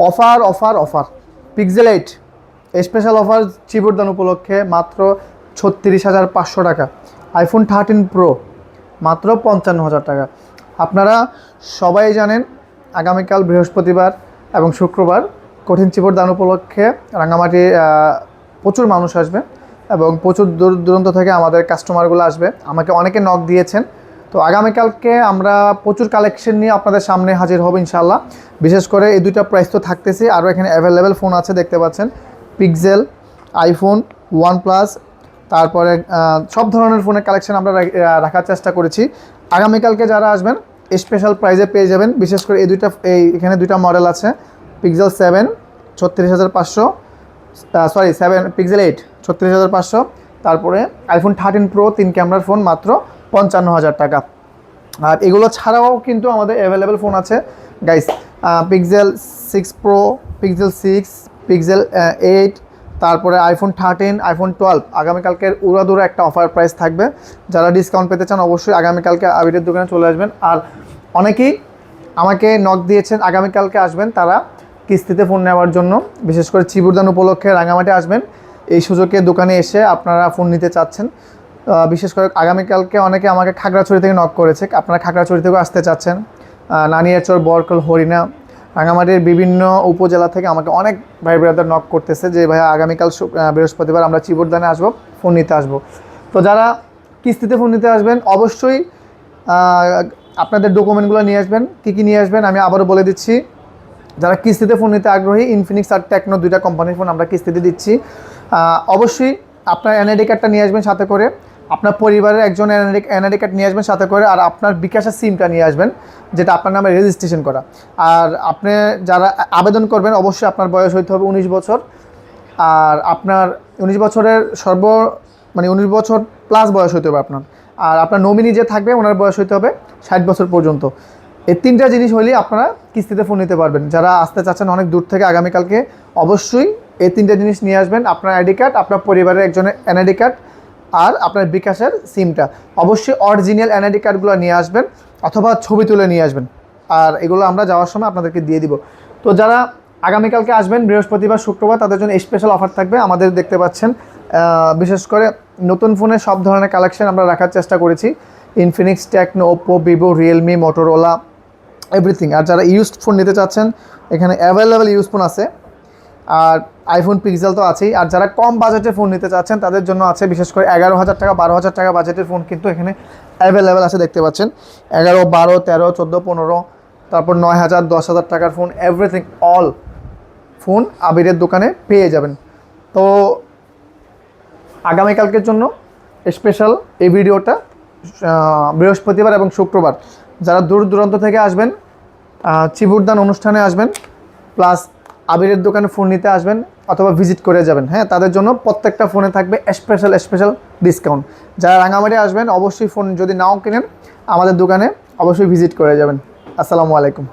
Offer offer offer Pixel 8 special offer চিবুরদান উপলক্ষে মাত্র 36,500 টাকা। আইফোন 13 প্রো মাত্র 55,000 টাকা। আপনারা সবাই জানেন আগামীকাল বৃহস্পতিবার এবং শুক্রবার কঠিন চিবুরদান উপলক্ষে রাঙামাটি প্রচুর মানুষ আসবে এবং প্রচুর দূর দূরান্ত থেকে আমাদের কাস্টমারগুলো আসবে। আমাকে অনেকে নক দিয়েছেন। তো আগামীকালকে আমরা প্রচুর কালেকশন নিয়ে আপনাদের সামনে হাজির হব ইনশাআল্লাহ। বিশেষ করে এই দুইটা প্রাইস তো থাকতেছে, আরও এখানে অ্যাভেলেবেল ফোন আছে দেখতে পাচ্ছেন, পিক্সেল, আইফোন, ওয়ানপ্লাস, তারপরে সব ধরনের ফোনের কালেকশন আমরা রাখার চেষ্টা করেছি। আগামীকালকে যারা আসবেন স্পেশাল প্রাইজে পেয়ে যাবেন। বিশেষ করে এখানে দুইটা মডেল আছে, পিক্সেল 7 36,500, সরি 7 পিক্সেল 8 36,500, তারপরে আইফোন 13 প্রো 3 ক্যামেরার ফোন মাত্র 55,000 টাকা। আর এগুলো ছাড়াও কিন্তু আমাদের অ্যাভেলেবেল ফোন আছে guys, pixel 6 pro, pixel 6, pixel 8, তারপরে আইফোন 13, আইফোন 12। আগামীকালকের উড়াদুরা একটা অফার প্রাইস থাকবে। যারা ডিসকাউন্ট পেতে চান অবশ্যই আগামীকালকে আবিরের দোকানে চলে আসবেন। আর অনেকেই আমাকে নক দিয়েছেন আগামীকালকে আসবেন তারা কিস্তিতে ফোন নেওয়ার জন্য। বিশেষ করে চিবুরদান উপলক্ষে রাঙামাটি আসবেন, এই সুযোগে দোকানে এসে আপনারা ফোন নিতে চাচ্ছেন। বিশেষ করে আগামীকালকে অনেকে আমাকে খাগড়াছড়ি থেকে নক করেছে, আপনারা খাগড়াছড়ি থেকেও আসতে চাচ্ছেন, নানিয়ারচর, বরকল, হরিণা, রাঙামাটির বিভিন্ন উপজেলা থেকে আমাকে অনেক ভাই ব্রাদার নক করতেছে যে ভাইয়া আগামীকাল বৃহস্পতিবার আমরা চিবুরদানে আসবো, ফোন নিতে আসবো। তো যারা কিস্তিতে ফোন নিতে আসবেন অবশ্যই আপনাদের ডকুমেন্টগুলো নিয়ে আসবেন। কী কী নিয়ে আসবেন আমি আবারও বলে দিচ্ছি। যারা কিস্তিতে ফোন নিতে আগ্রহী, ইনফিনিক্স আর টেকনো দুইটা কোম্পানির ফোন আমরা কিস্তিতে দিচ্ছি। অবশ্যই আপনার এনআইডি কার্ডটা নিয়ে আসবেন সাথে করে, আপনার পরিবারের একজন এনআইডি কার্ড নিয়ে আসবেন সাথে করে, আর আপনার বিকাশের সিমটা নিয়ে আসবেন যেটা আপনার নামে রেজিস্ট্রেশন করা। আর আপনি যারা আবেদন করবেন অবশ্যই আপনার বয়স হইতে হবে 19 বছর। আর আপনার 19 বছরের 19 বছর প্লাস বয়স হইতে হবে আপনার। আর আপনার নমিনি যে থাকবে ওনার বয়স হইতে হবে 60 বছর পর্যন্ত। এই তিনটা জিনিস হলেই আপনারা কিস্তিতে ফোন নিতে পারবেন। যারা আসতে চাচ্ছেন অনেক দূর থেকে আগামীকালকে অবশ্যই এই তিনটা জিনিস নিয়ে আসবেন, আপনার আইডি কার্ড, আপনার পরিবারের একজনের এনআইডি কার্ড, আর আপনার বিকাশের সিমটা। অবশ্যই অরিজিনাল এনআইডি কার্ডগুলো নিয়ে আসবেন অথবা ছবি তুলে নিয়ে আসবেন, আর এগুলো আমরা যাওয়ার সময় আপনাদেরকে দিয়ে দিব। তো যারা আগামীকালকে আসবেন বৃহস্পতিবার, শুক্রবার, তাদের জন্য স্পেশাল অফার থাকবে। আমাদের দেখতে পাচ্ছেন বিশেষ করে নতুন ফোনের সব ধরনের কালেকশন আমরা রাখার চেষ্টা করেছি, Infinix, Tecno, Oppo, Vivo, Realme, Motorola, everything. আর যারা ইউজড ফোন নিতে চাচ্ছেন এখানে অ্যাভেলেবেল ইউজ ফোন আছে, আর আইফোন, পিক্সেল তো আছেই। আর যারা কম বাজেটে ফোন নিতে চাচ্ছেন তাদের জন্য আছে বিশেষ করে 11,000 টাকা, 12,000 টাকা বাজেটের ফোন কিন্তু এখানে অ্যাভেলেবেল আছে দেখতে পাচ্ছেন। 11, 12, 13, 14, 15, তারপর 9,000, 10,000 টাকার ফোন, এভরিথিং অল ফোন আবিরের দোকানে পেয়ে যাবেন। তো আগামীকালকের জন্য স্পেশাল এই ভিডিওটা, বৃহস্পতিবার এবং শুক্রবার যারা দূর দূরান্ত থেকে আসবেন, চিবুরদান অনুষ্ঠানে আসবেন, প্লাস আবিরের দোকানে ফোন নিতে আসবেন অথবা ভিজিট করে যাবেন, হ্যাঁ, তাদের জন্য প্রত্যেকটা ফোনে থাকবে স্পেশাল ডিসকাউন্ট। যারা রাঙামাটি আসবেন অবশ্যই ফোন যদি নাও কেনেন আমাদের দোকানে অবশ্যই ভিজিট করে যাবেন। আসসালামু আলাইকুম।